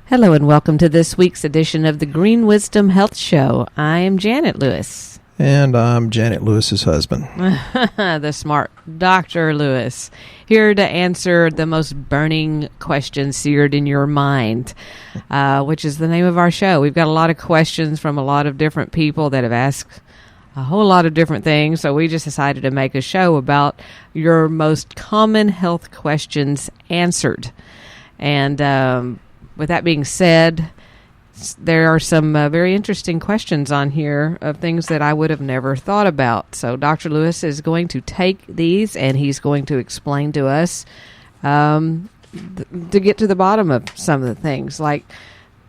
Hello and welcome to this week's edition of the Green Wisdom Health Show. I am Janet Lewis. And I'm Janet Lewis's husband. The smart Dr. Lewis, here to answer the most burning questions seared in your mind, which is the name of our show. We've got a lot of questions from a lot of different people that have asked a whole lot of different things, so we just decided to make a show about your most common health questions answered. And with that being said, there are some very interesting questions on here of things that I would have never thought about. So Dr. Lewis is going to take these and he's going to explain to us to get to the bottom of some of the things. Like,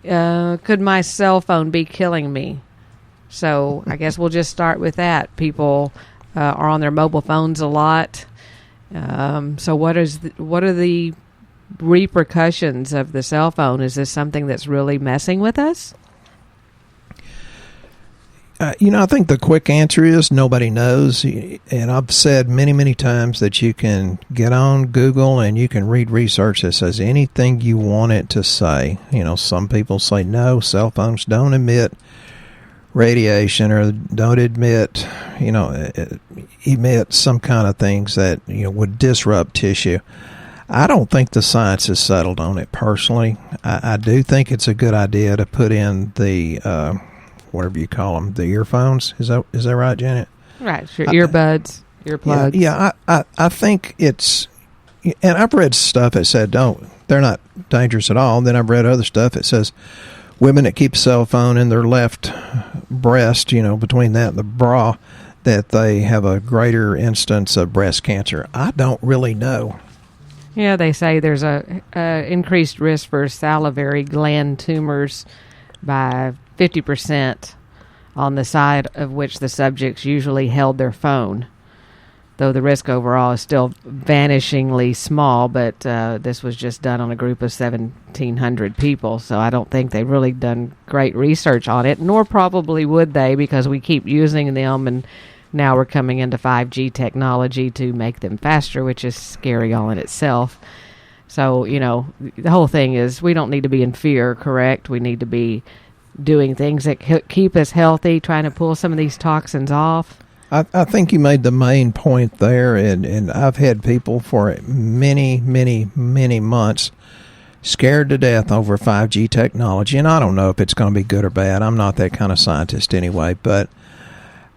could my cell phone be killing me? So I guess we'll just start with that. People are on their mobile phones a lot. So what are the repercussions of the cell phone? Is this something that's really messing with us? I think the quick answer is nobody knows. And I've said many, many times that you can get on Google and you can read research that says anything you want it to say. Some people say, no, cell phones don't emit radiation or don't emit some kind of things that, would disrupt tissue. I don't think the science is settled on it personally. I do think it's a good idea to put in the, whatever you call them, the earphones. Is that right, Janet? Right, sure. Earbuds, earplugs. Yeah, I think it's, and I've read stuff that said, they're not dangerous at all. Then I've read other stuff that says women that keep a cell phone in their left breast, between that and the bra, that they have a greater instance of breast cancer. I don't really know. Yeah, they say there's a increased risk for salivary gland tumors by 50% on the side of which the subjects usually held their phone, though the risk overall is still vanishingly small. But this was just done on a group of 1,700 people, so I don't think they've really done great research on it, nor probably would they, because we keep using them, and now we're coming into 5G technology to make them faster, which is scary all in itself. So, the whole thing is we don't need to be in fear, correct? We need to be doing things that keep us healthy, trying to pull some of these toxins off. I think you made the main point there, and I've had people for many, many, many months scared to death over 5G technology, and I don't know if it's going to be good or bad. I'm not that kind of scientist anyway, but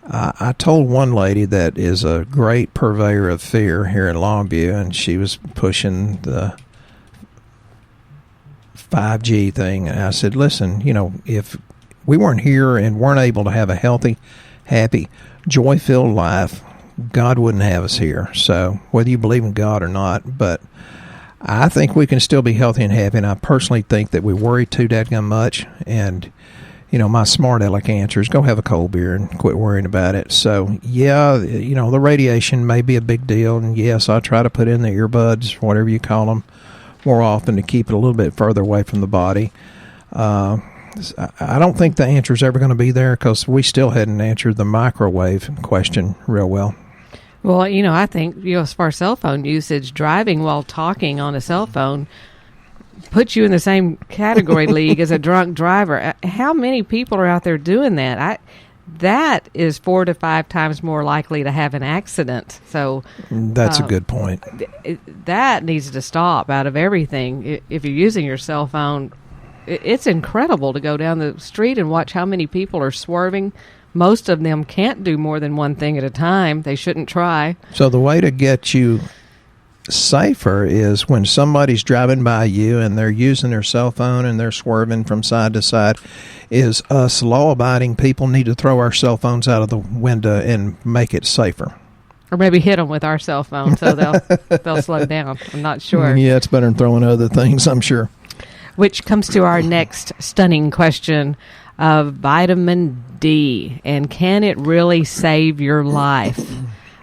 I told one lady that is a great purveyor of fear here in Longview, and she was pushing the 5G thing. And I said, listen, if we weren't here and weren't able to have a healthy, happy, joy-filled life, God wouldn't have us here. So whether you believe in God or not, but I think we can still be healthy and happy. And I personally think that we worry too dadgum much. And my smart aleck answer is go have a cold beer and quit worrying about it. So, yeah, the radiation may be a big deal. And, yes, I try to put in the earbuds, whatever you call them, more often to keep it a little bit further away from the body. I don't think the answer is ever going to be there because we still hadn't answered the microwave question real well. Well, I think, as far as cell phone usage, driving while talking on a cell phone put you in the same category league as a drunk driver. How many people are out there doing that? That is 4 to 5 times more likely to have an accident. So that's a good point. That needs to stop out of everything. If you're using your cell phone, it's incredible to go down the street and watch how many people are swerving. Most of them can't do more than one thing at a time. They shouldn't try. So the way to get you safer is when somebody's driving by you and they're using their cell phone and they're swerving from side to side, is us law-abiding people need to throw our cell phones out of the window and make it safer. Or maybe hit them with our cell phone so they'll slow down. I'm not sure. Yeah, it's better than throwing other things, I'm sure. Which comes to our next stunning question of vitamin D, and can it really save your life?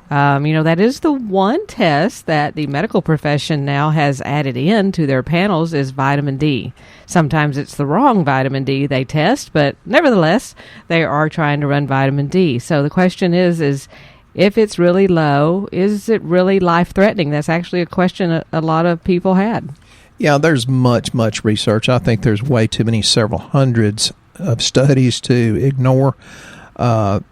That is the one test that the medical profession now has added in to their panels is vitamin D. Sometimes it's the wrong vitamin D they test, but nevertheless, they are trying to run vitamin D. So the question is if it's really low, is it really life-threatening? That's actually a question a lot of people had. Yeah, there's much research. I think there's way too many, several hundreds of studies to ignore. Of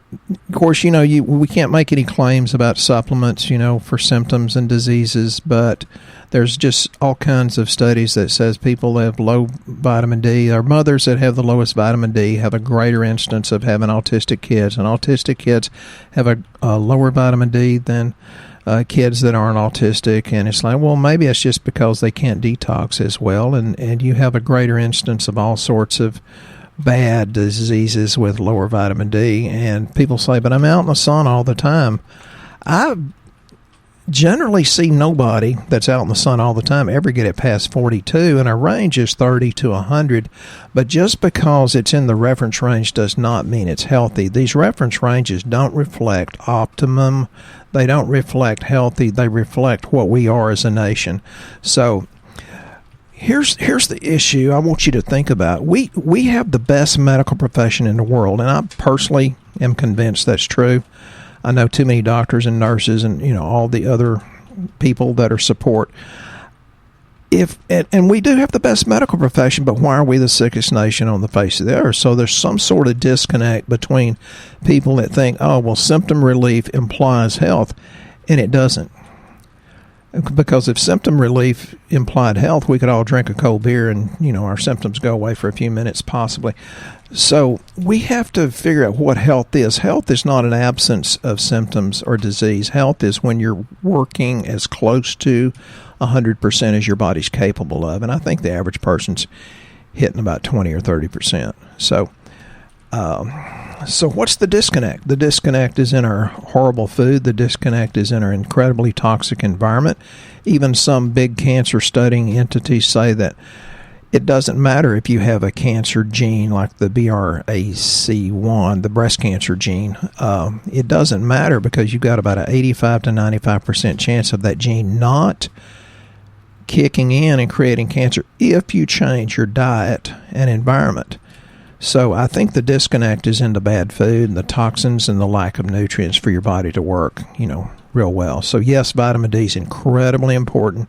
course, we can't make any claims about supplements, for symptoms and diseases, but there's just all kinds of studies that says people that have low vitamin D, or mothers that have the lowest vitamin D, have a greater instance of having autistic kids, and autistic kids have a lower vitamin D than kids that aren't autistic. And it's like, well, maybe it's just because they can't detox as well, and you have a greater instance of all sorts of bad diseases with lower vitamin D. And people say, but I'm out in the sun all the time. I generally see nobody that's out in the sun all the time ever get it past 42, and our range is 30 to 100. But just because it's in the reference range does not mean it's healthy. These reference ranges don't reflect optimum. They don't reflect healthy. They reflect what we are as a nation. So Here's the issue I want you to think about. We have the best medical profession in the world, and I personally am convinced that's true. I know too many doctors and nurses and all the other people that are support. And we do have the best medical profession, but why are we the sickest nation on the face of the earth? So there's some sort of disconnect between people that think, oh, well, symptom relief implies health, and it doesn't. Because if symptom relief implied health, we could all drink a cold beer and, our symptoms go away for a few minutes possibly. So we have to figure out what health is. Health is not an absence of symptoms or disease. Health is when you're working as close to 100% as your body's capable of. And I think the average person's hitting about 20 or 30%. So what's the disconnect? The disconnect is in our horrible food. The disconnect is in our incredibly toxic environment. Even some big cancer studying entities say that it doesn't matter if you have a cancer gene like the BRCA1, the breast cancer gene. It doesn't matter because you've got about an 85 to 95% chance of that gene not kicking in and creating cancer if you change your diet and environment. So I think the disconnect is in the bad food and the toxins and the lack of nutrients for your body to work, real well. So yes, vitamin D is incredibly important.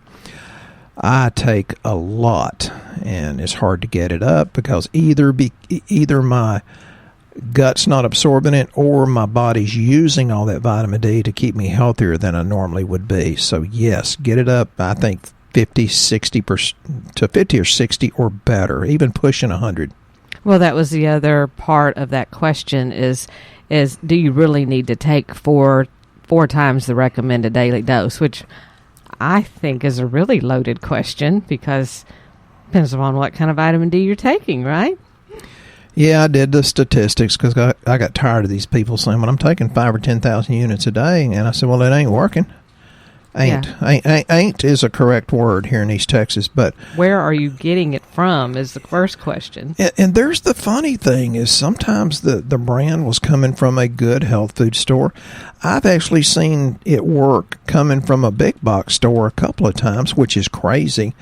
I take a lot, and it's hard to get it up because either my gut's not absorbing it or my body's using all that vitamin D to keep me healthier than I normally would be. So yes, get it up, I think 50-60% to 50 or 60 or better, even pushing 100. Well, that was the other part of that question is do you really need to take four times the recommended daily dose, which I think is a really loaded question because it depends upon what kind of vitamin D you're taking, right? Yeah, I did the statistics because I got tired of these people saying, well, I'm taking 5,000 or 10,000 units a day. And I said, well, it ain't working. Ain't is a correct word here in East Texas, but where are you getting it from is the first question. And there's the funny thing is sometimes the brand was coming from a good health food store. I've actually seen it work coming from a big box store a couple of times, which is crazy.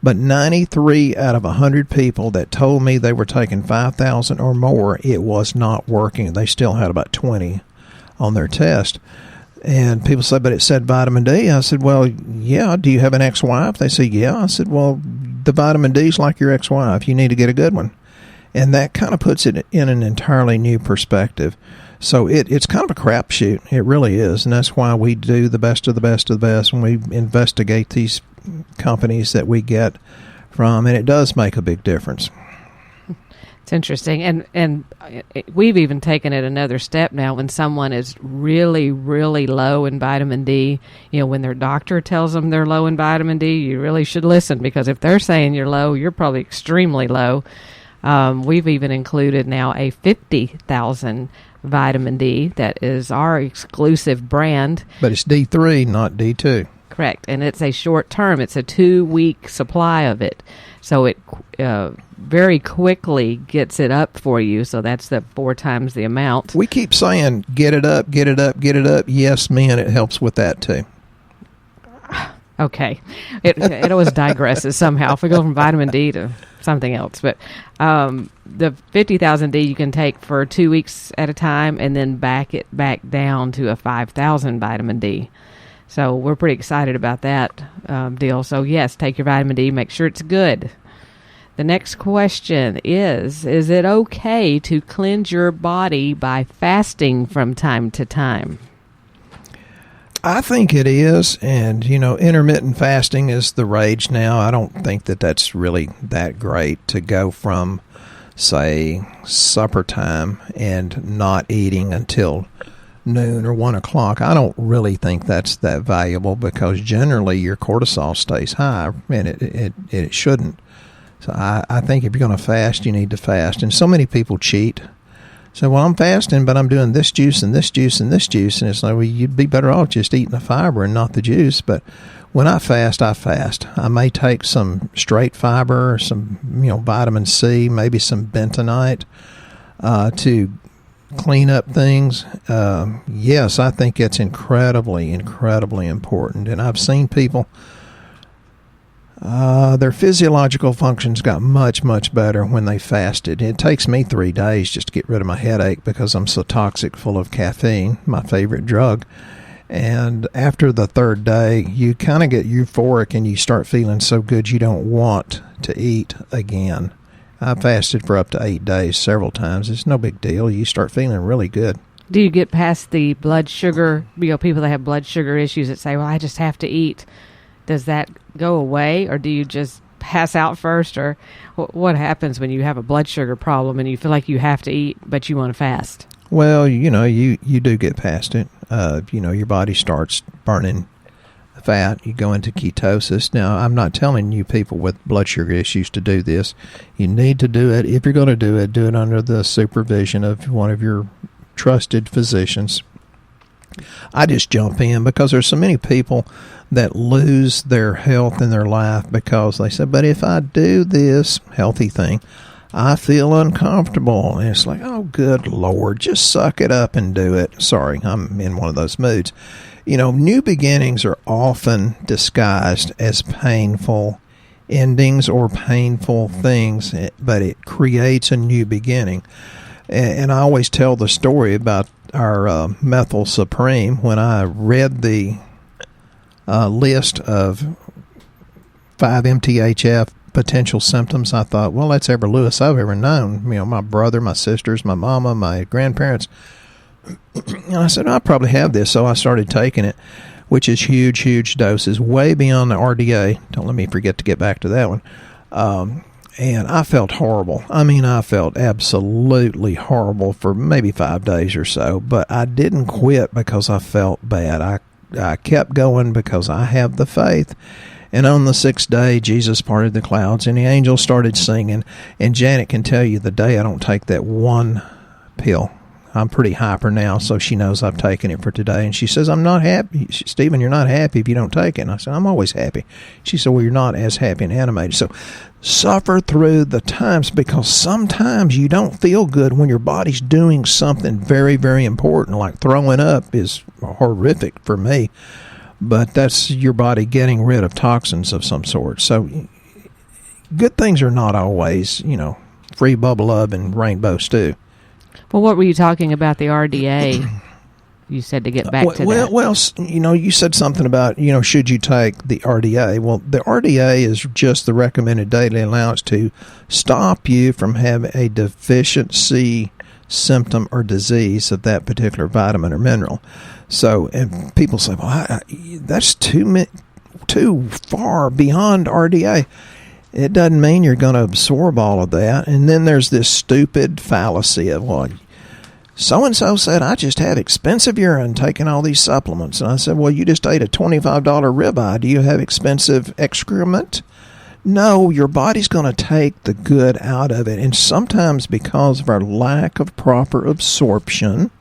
But 93 out of 100 people that told me they were taking 5,000 or more, it was not working. They still had about 20 on their test. And people say, but it said vitamin D. I said, well, yeah, do you have an ex-wife? They say, yeah. I said, well, the vitamin D is like your ex-wife. You need to get a good one. And that kind of puts it in an entirely new perspective. So it's kind of a crapshoot. It really is. And that's why we do the best of the best of the best when we investigate these companies that we get from. And it does make a big difference. It's interesting, and we've even taken it another step now. When someone is really, really low in vitamin D, when their doctor tells them they're low in vitamin D, you really should listen because if they're saying you're low, you're probably extremely low. We've even included now a 50,000 vitamin D that is our exclusive brand. But it's D3, not D2. Correct, and it's a short term. It's a 2-week supply of it. So it very quickly gets it up for you. So that's the 4 times the amount. We keep saying, get it up, get it up, get it up. Yes, man, it helps with that too. Okay. It always digresses somehow. If we go from vitamin D to something else. But the 50,000 D you can take for 2 weeks at a time and then back it back down to a 5,000 vitamin D. So we're pretty excited about that deal. So yes, take your vitamin D. Make sure it's good. The next question is it okay to cleanse your body by fasting from time to time? I think it is, and intermittent fasting is the rage now. I don't think that that's really that great to go from, say, supper time and not eating until noon or 1 o'clock. I don't really think that's that valuable because generally your cortisol stays high, and it shouldn't. So I think if you're going to fast, you need to fast. And so many people cheat. So, well, I'm fasting, but I'm doing this juice and this juice and this juice. And it's like, well, you'd be better off just eating the fiber and not the juice. But when I fast, I fast. I may take some straight fiber or some, vitamin C, maybe some bentonite to clean up things. Yes, I think it's incredibly, incredibly important. And I've seen people, their physiological functions got much, much better when they fasted. It takes me 3 days just to get rid of my headache because I'm so toxic full of caffeine, my favorite drug. And after the third day, you kind of get euphoric and you start feeling so good you don't want to eat again. I fasted for up to 8 days several times. It's no big deal. You start feeling really good. Do you get past the blood sugar, people that have blood sugar issues that say, well, I just have to eat? Does that go away, or do you just pass out first, or what happens when you have a blood sugar problem and you feel like you have to eat but you want to fast? Well, you do get past it. Your body starts burning fat. You go into ketosis. Now, I'm not telling you people with blood sugar issues to do this. You need to do it. If you're going to do it under the supervision of one of your trusted physicians. I just jump in because there's so many people that lose their health in their life because they say, but if I do this healthy thing, I feel uncomfortable. And it's like, oh, good Lord, just suck it up and do it. Sorry, I'm in one of those moods. New beginnings are often disguised as painful endings or painful things, but it creates a new beginning. And I always tell the story about our methyl supreme. When I read the list of 5-MTHF potential symptoms, I thought, well, that's every Lewis I've ever known. My brother, my sisters, my mama, my grandparents. And I said, I probably have this. So I started taking it, which is huge, huge doses, way beyond the RDA. Don't let me forget to get back to that one. And I felt horrible. I felt absolutely horrible for maybe 5 days or so. But I didn't quit because I felt bad. I kept going because I have the faith. And on the 6th day, Jesus parted the clouds and the angels started singing. And Janet can tell you the day I don't take that one pill. I'm pretty hyper now, so she knows I've taken it for today. And she says, I'm not happy. Stephen, you're not happy if you don't take it. And I said, I'm always happy. She said, well, you're not as happy and animated. So suffer through the times, because sometimes you don't feel good when your body's doing something very, very important, like throwing up is horrific for me. But that's your body getting rid of toxins of some sort. So good things are not always, free bubble love and rainbow stew. Well, what were you talking about the RDA? You said to get back to that. Well, you said something about, should you take the RDA? Well, the RDA is just the recommended daily allowance to stop you from having a deficiency symptom or disease of that particular vitamin or mineral. So, and people say, well, that's too far beyond RDA. It doesn't mean you're going to absorb all of that. And then there's this stupid fallacy of, well, so-and-so said, I just have expensive urine taking all these supplements. And I said, well, you just ate a $25 ribeye. Do you have expensive excrement? No, your body's going to take the good out of it. And sometimes because of our lack of proper absorption,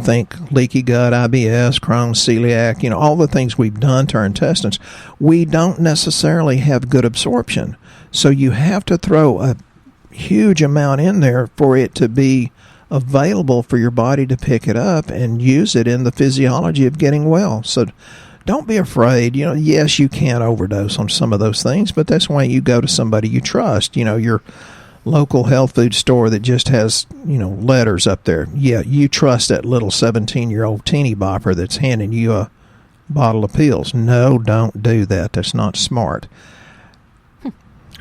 think leaky gut, IBS, Crohn's, celiac, all the things we've done to our intestines, we don't necessarily have good absorption. So you have to throw a huge amount in there for it to be available for your body to pick it up and use it in the physiology of getting well. So don't be afraid. Yes, you can overdose on some of those things, but that's why you go to somebody you trust. Your local health food store that just has, letters up there. Yeah, you trust that little 17-year-old teeny bopper that's handing you a bottle of pills. No, don't do that. That's not smart.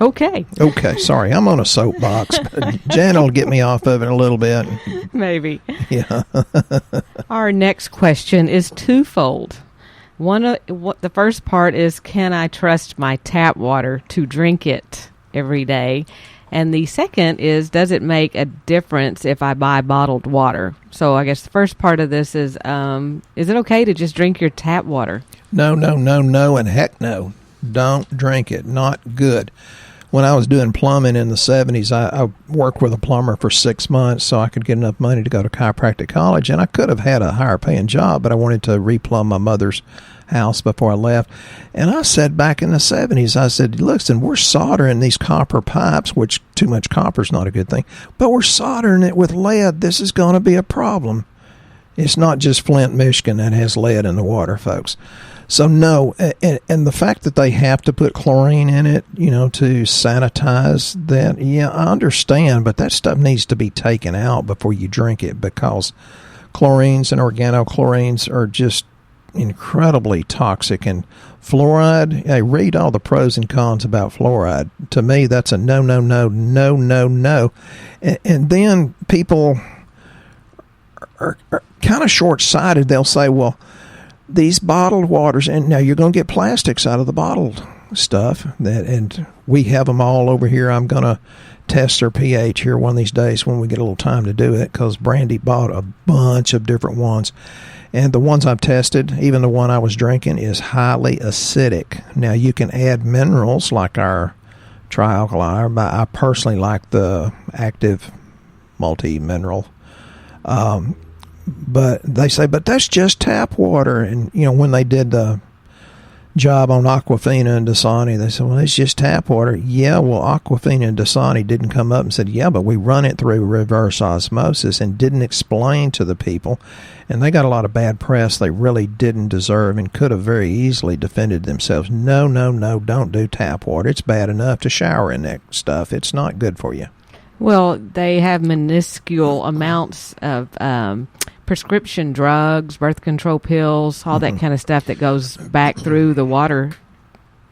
Okay. Okay, sorry. I'm on a soapbox. Jan will get me off of it a little bit. Maybe. Yeah. Our next question is twofold. The first part is, can I trust my tap water to drink it every day? And the second is, does it make a difference if I buy bottled water? So I guess the first part of this is it okay to just drink your tap water? No, and heck no. Don't drink it. Not good. When I was doing plumbing in the 70s, I worked with a plumber for 6 months so I could get enough money to go to chiropractic college, and I could have had a higher paying job, but I wanted to replumb my mother's house before I left. And I said back in the 70s, I said, listen, we're soldering these copper pipes, which too much copper is not a good thing, but we're soldering it with lead. This is going to be a problem. It's not just Flint, Michigan that has lead in the water, folks. So no, and the fact that they have to put chlorine in it, to sanitize that, yeah, I understand, but that stuff needs to be taken out before you drink it, because chlorines and organochlorines are just incredibly toxic. And fluoride, hey, read all the pros and cons about fluoride. To me, that's a no. And then people are kind of short-sighted. They'll say, well, these bottled waters, and now you're going to get plastics out of the bottled stuff, and we have them all over here. I'm going to test their pH here one of these days when we get a little time to do it, because Brandy bought a bunch of different ones. And the ones I've tested, even the one I was drinking, is highly acidic. Now, you can add minerals like our trialkali, but I personally like the active multi-mineral. But they say, but that's just tap water. And, when they did the job on Aquafina and Dasani, they said, well, it's just tap water. Yeah, well, Aquafina and Dasani didn't come up and said, yeah, but we run it through reverse osmosis, and didn't explain to the people. And they got a lot of bad press they really didn't deserve, and could have very easily defended themselves. No, don't do tap water. It's bad enough to shower in that stuff. It's not good for you. Well, they have minuscule amounts of prescription drugs, birth control pills, all that kind of stuff that goes back through the water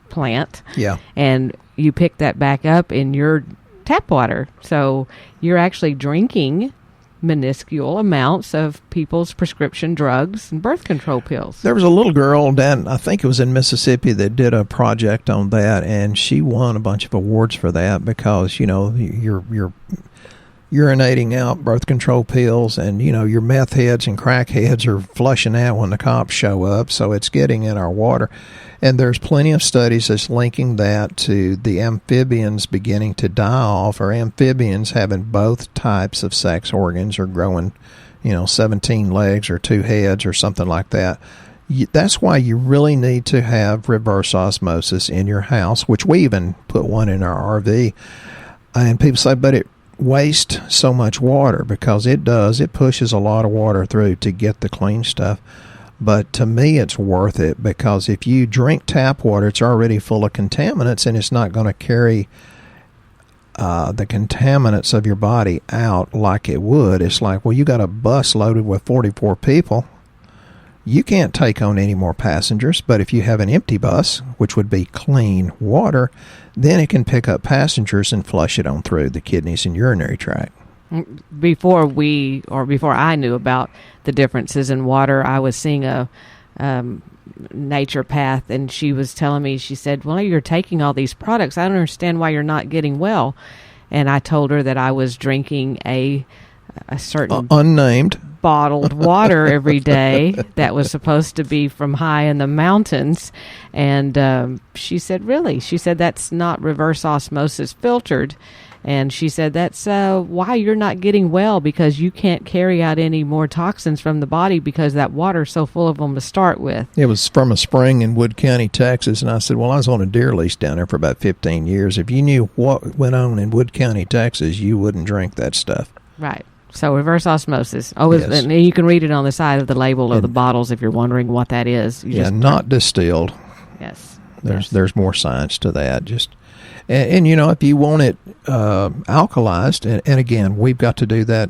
plant. Yeah. And you pick that back up in your tap water. So you're actually drinking minuscule amounts of people's prescription drugs and birth control pills. There was a little girl down, I think it was in Mississippi, that did a project on that, and she won a bunch of awards for that, because, you're urinating out birth control pills, and, your meth heads and crack heads are flushing out when the cops show up, so it's getting in our water. And there's plenty of studies that's linking that to the amphibians beginning to die off, or amphibians having both types of sex organs, or growing, 17 legs or 2 heads or something like that. That's why you really need to have reverse osmosis in your house, which we even put one in our RV. And people say, but it wastes so much water, because it does. It pushes a lot of water through to get the clean stuff. But to me, it's worth it, because if you drink tap water, it's already full of contaminants, and it's not going to carry the contaminants of your body out like it would. It's like, well, you got a bus loaded with 44 people. You can't take on any more passengers, but if you have an empty bus, which would be clean water, then it can pick up passengers and flush it on through the kidneys and urinary tract. Before I knew about the differences in water, I was seeing a naturopath, and she was telling me, she said, well, you're taking all these products. I don't understand why you're not getting well. And I told her that I was drinking a certain unnamed bottled water every day that was supposed to be from high in the mountains. And she said, really? She said, that's not reverse osmosis filtered. And she said, that's why you're not getting well, because you can't carry out any more toxins from the body, because that water's so full of them to start with. It was from a spring in Wood County, Texas. And I said, well, I was on a deer lease down there for about 15 years. If you knew what went on in Wood County, Texas, you wouldn't drink that stuff. Right. So reverse osmosis. Oh, yes. And you can read it on the side of the label of the bottles if you're wondering what that is. Not distilled. Yes. There's more science to that. And if you want it alkalized, and again, we've got to do that,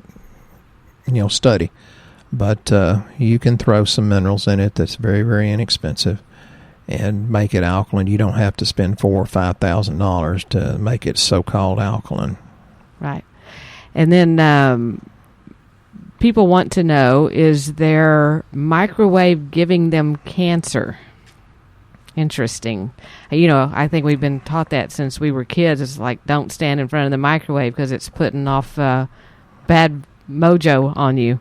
study. But you can throw some minerals in it that's very, very inexpensive and make it alkaline. You don't have to spend $4,000 or $5,000 to make it so-called alkaline. Right. And then people want to know, is their microwave giving them cancer? Interesting. I think we've been taught that since we were kids. It's like, don't stand in front of the microwave because it's putting off bad mojo on you.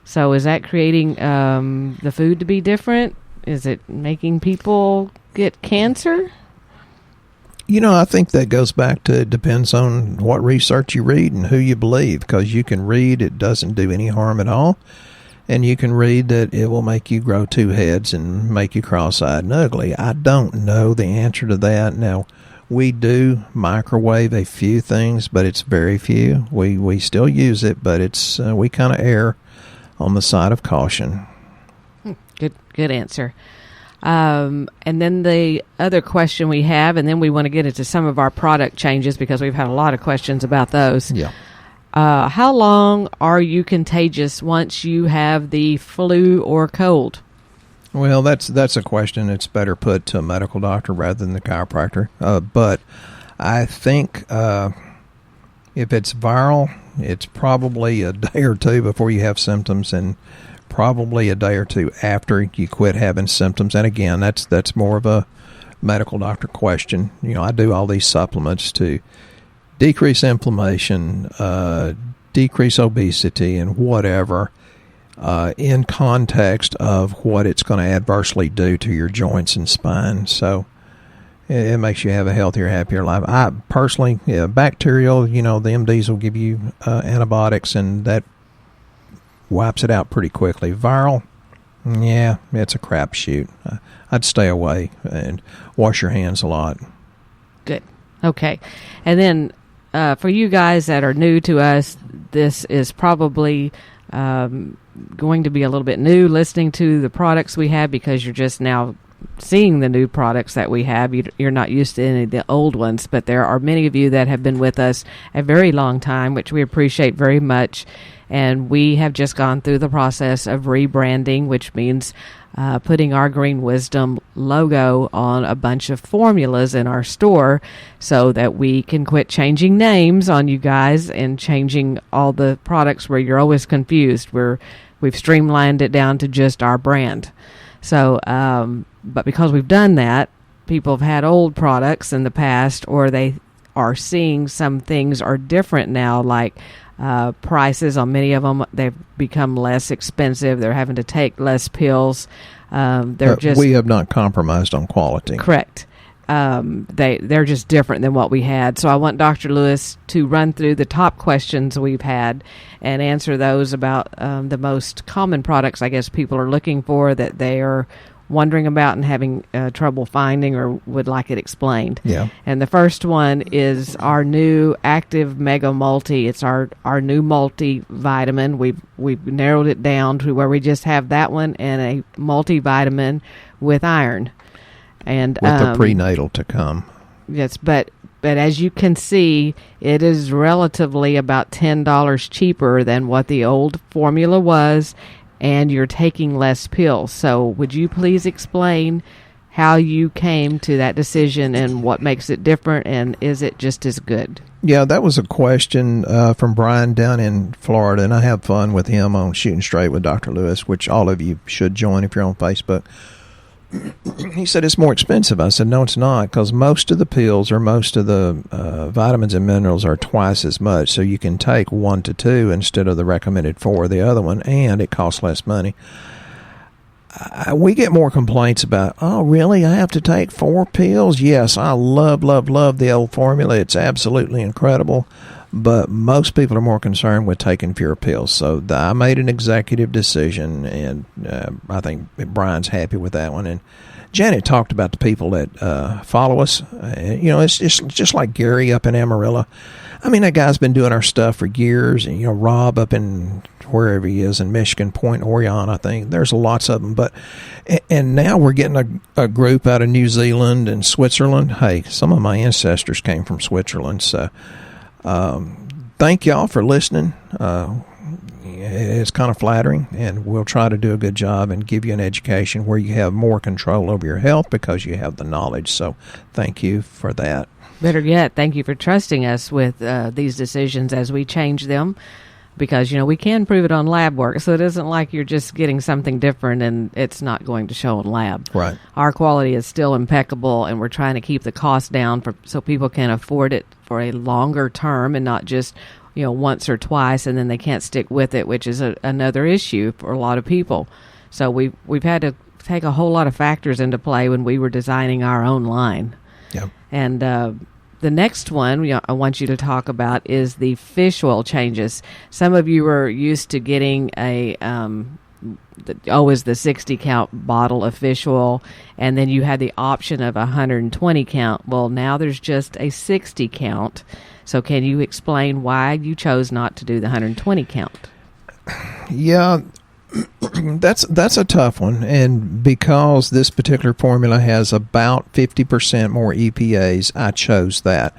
So is that creating the food to be different? Is it making people get cancer? I think that goes back to, it depends on what research you read and who you believe, because you can read it doesn't do any harm at all, and you can read that it will make you grow two heads and make you cross-eyed and ugly. I don't know the answer to that. Now, we do microwave a few things, but it's very few. We still use it, but it's we kind of err on the side of caution. Good answer. And then the other question we have, and then we want to get into some of our product changes because we've had a lot of questions about those. Yeah. How long are you contagious once you have the flu or cold? Well, that's a question that's better put to a medical doctor rather than the chiropractor. But I think if it's viral, it's probably a day or two before you have symptoms, and probably a day or two after you quit having symptoms. And again, that's more of a medical doctor question. I do all these supplements to decrease inflammation, decrease obesity, and whatever, in context of what it's going to adversely do to your joints and spine. So it makes you have a healthier, happier life. I personally, bacterial, the MDs will give you antibiotics, and that wipes it out pretty quickly. Viral, yeah, it's a crapshoot. I'd stay away and wash your hands a lot. Good. Okay. And then for you guys that are new to us, this is probably going to be a little bit new listening to the products we have, because you're just now seeing the new products that we have. You're not used to any of the old ones, but there are many of you that have been with us a very long time, which we appreciate very much. And we have just gone through the process of rebranding, which means putting our Green Wisdom logo on a bunch of formulas in our store so that we can quit changing names on you guys and changing all the products where you're always confused. We've streamlined it down to just our brand. So, but because we've done that, people have had old products in the past, or they are seeing some things are different now, like prices on many of them. They've become less expensive. They're having to take less pills. We have not compromised on quality. Correct. They're just different than what we had. So I want Dr. Lewis to run through the top questions we've had and answer those about the most common products I guess people are looking for, that they are wondering about and having trouble finding or would like it explained. Yeah. And the first one is our new Active Mega Multi. It's our new multivitamin. We've narrowed it down to where we just have that one and a multivitamin with iron. And with the prenatal to come. Yes, but as you can see, it is relatively about $10 cheaper than what the old formula was, and you're taking less pills. So would you please explain how you came to that decision and what makes it different, and is it just as good? Yeah, that was a question from Brian down in Florida, and I have fun with him on Shooting Straight with Dr. Lewis, which all of you should join if you're on Facebook. He said it's more expensive. I said, no, it's not, because most of the pills or most of the vitamins and minerals are twice as much. So you can take 1 to 2 instead of the recommended 4 of the other one, and it costs less money. We get more complaints about, oh, really? I have to take 4 pills? Yes, I love the old formula. It's absolutely incredible. But most people are more concerned with taking fewer pills. So I made an executive decision, and I think Brian's happy with that one. And Janet talked about the people that follow us. It's just like Gary up in Amarillo. I mean, that guy's been doing our stuff for years. And, Rob up in wherever he is in Michigan, Point Orion, I think. There's lots of them. And now we're getting a group out of New Zealand and Switzerland. Hey, some of my ancestors came from Switzerland, so thank y'all for listening. It's kind of flattering, and we'll try to do a good job and give you an education where you have more control over your health because you have the knowledge. So thank you for that. Better yet, thank you for trusting us with these decisions as we change them, because, we can prove it on lab work. So it isn't like you're just getting something different and it's not going to show in lab. Right. Our quality is still impeccable, and we're trying to keep the cost down so people can afford it for a longer term and not just once or twice, and then they can't stick with it, which is another issue for a lot of people. So we've had to take a whole lot of factors into play when we were designing our own line. Yeah. And the next one I want you to talk about is the fish oil changes. Some of you were used to getting always the 60 count bottle of fish oil, and then you had the option of 120 count. Well, now there's just a 60 count. So can you explain why you chose not to do the 120 count? Yeah, that's a tough one. And because this particular formula has about 50% more EPAs, I chose that.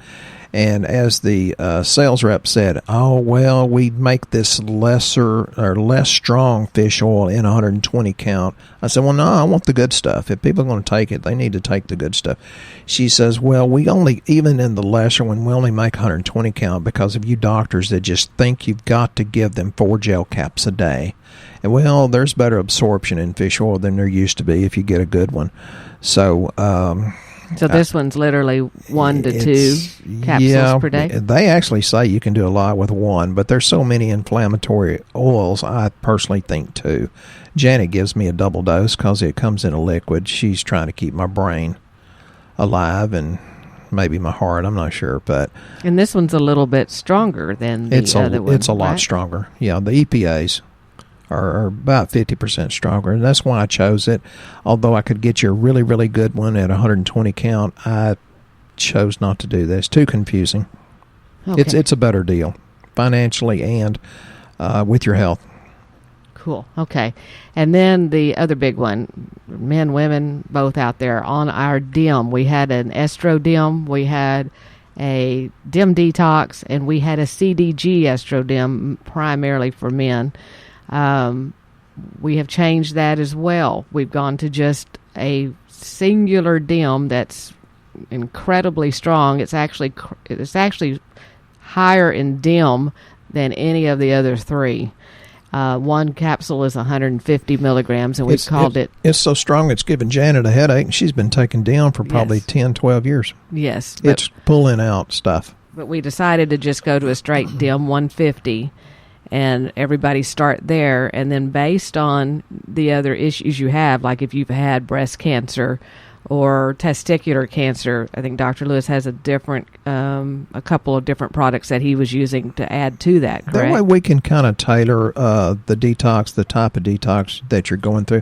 And as the sales rep said, oh, well, we make this less strong fish oil in 120 count. I said, well, no, I want the good stuff. If people are going to take it, they need to take the good stuff. She says, well, even in the lesser one, we only make 120 count because of you doctors that just think you've got to give them 4 gel caps a day. And, well, there's better absorption in fish oil than there used to be if you get a good one. So, So this one's literally 1 to 2 capsules per day? They actually say you can do a lot with 1, but there's so many inflammatory oils, I personally think 2. Janet gives me a double dose because it comes in a liquid. She's trying to keep my brain alive and maybe my heart, I'm not sure. And this one's a little bit stronger than the other one, It's a lot stronger. Yeah, the EPAs are about 50% stronger, and that's why I chose it. Although I could get you a really, really good one at 120 count, I chose not to do this. Too confusing. Okay. It's a better deal financially and with your health. Cool. Okay. And then the other big one, men, women, both out there, on our DIM. We had an Estro DIM, we had a DIM detox, and we had a CDG Estro DIM primarily for men. We have changed that as well. We've gone to just a singular DIM that's incredibly strong. It's actually higher in DIM than any of the other 3. One capsule is 150 milligrams, and we've called it... It's so strong it's giving Janet a headache, and she's been taking DIM for probably 10, 12 years. Yes. It's pulling out stuff. But we decided to just go to a straight DIM 150, and everybody start there, and then based on the other issues you have, like if you've had breast cancer or testicular cancer, I think Dr. Lewis has a couple of different products that he was using to add to that, correct? That way we can kind of tailor the detox, the type of detox that you're going through.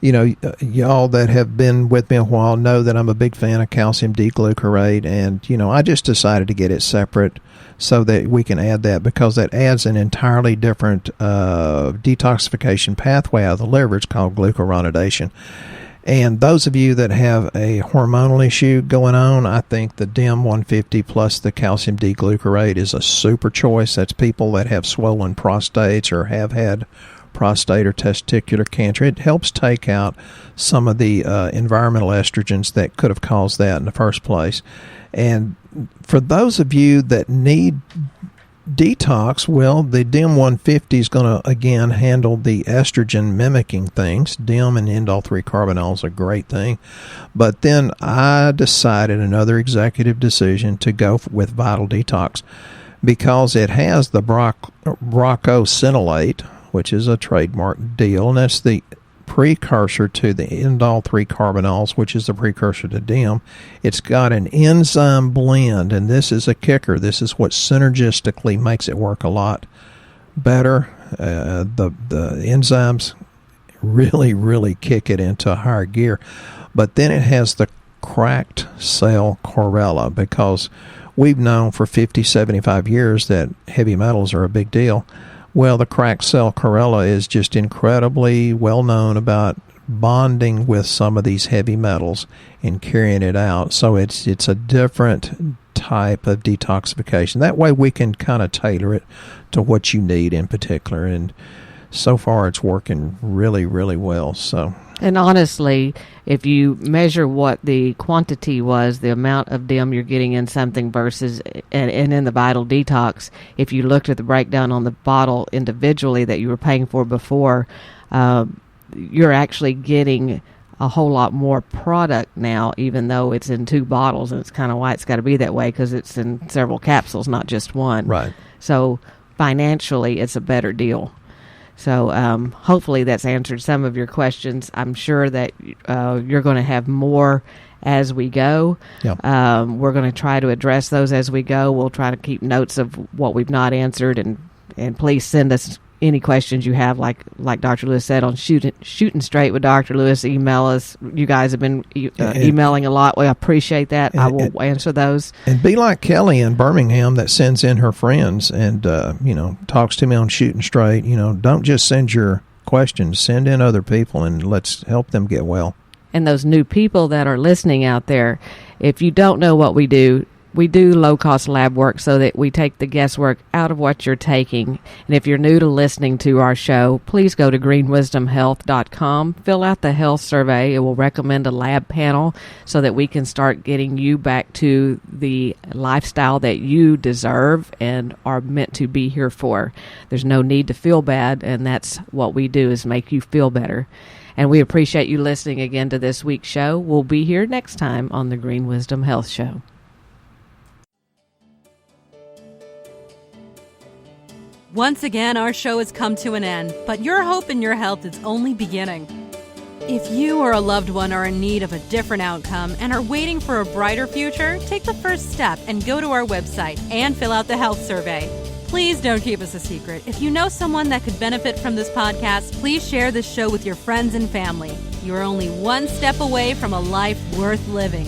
Y'all that have been with me a while know that I'm a big fan of calcium D-glucarate, and, I just decided to get it separate so that we can add that, because that adds an entirely different detoxification pathway out of the liver. It's called glucuronidation. And those of you that have a hormonal issue going on, I think the DIM 150 plus the calcium D-glucarate is a super choice. That's people that have swollen prostates or have had prostate or testicular cancer. It helps take out some of the environmental estrogens that could have caused that in the first place. And for those of you that need detox, well, the DIM 150 is going to, again, handle the estrogen mimicking things. DIM and indole 3-carbinol is a great thing. But then I decided, another executive decision, to go with Vital Detox because it has the brocosinolate, which is a trademark deal, and that's the precursor to the indole 3-carbinols, which is the precursor to DIM. It's got an enzyme blend, and this is a kicker. This is what synergistically makes it work a lot better. The enzymes really, really kick it into higher gear. But then it has the cracked cell chlorella, because we've known for 50, 75 years that heavy metals are a big deal. Well, the cracked cell chlorella is just incredibly well known about bonding with some of these heavy metals and carrying it out. So it's a different type of detoxification. That way we can kind of tailor it to what you need in particular. And so far it's working really, really well. So. And honestly, if you measure what the quantity was, the amount of DIM you're getting in something versus and in the Vital Detox, if you looked at the breakdown on the bottle individually that you were paying for before, you're actually getting a whole lot more product now, even though it's in 2 bottles, and it's kind of why it's got to be that way, because it's in several capsules, not just one. Right. So financially, it's a better deal. So hopefully that's answered some of your questions. I'm sure that you're going to have more as we go. Yeah. We're going to try to address those as we go. We'll try to keep notes of what we've not answered, and please send us any questions you have, like Dr. Lewis said, on shooting straight with Dr. Lewis. Email us. You guys have been emailing a lot. We appreciate that. I will answer those. And be like Kelly in Birmingham that sends in her friends and talks to me on Shooting Straight. Don't just send your questions. Send in other people, and let's help them get well. And those new people that are listening out there, if you don't know what we do low-cost lab work so that we take the guesswork out of what you're taking. And if you're new to listening to our show, please go to greenwisdomhealth.com, fill out the health survey. It will recommend a lab panel so that we can start getting you back to the lifestyle that you deserve and are meant to be here for. There's no need to feel bad, and that's what we do, is make you feel better. And we appreciate you listening again to this week's show. We'll be here next time on the Green Wisdom Health Show. Once again, our show has come to an end, but your hope in your health is only beginning. If you or a loved one are in need of a different outcome and are waiting for a brighter future, take the first step and go to our website and fill out the health survey. Please don't keep us a secret. If you know someone that could benefit from this podcast, please share this show with your friends and family. You are only one step away from a life worth living.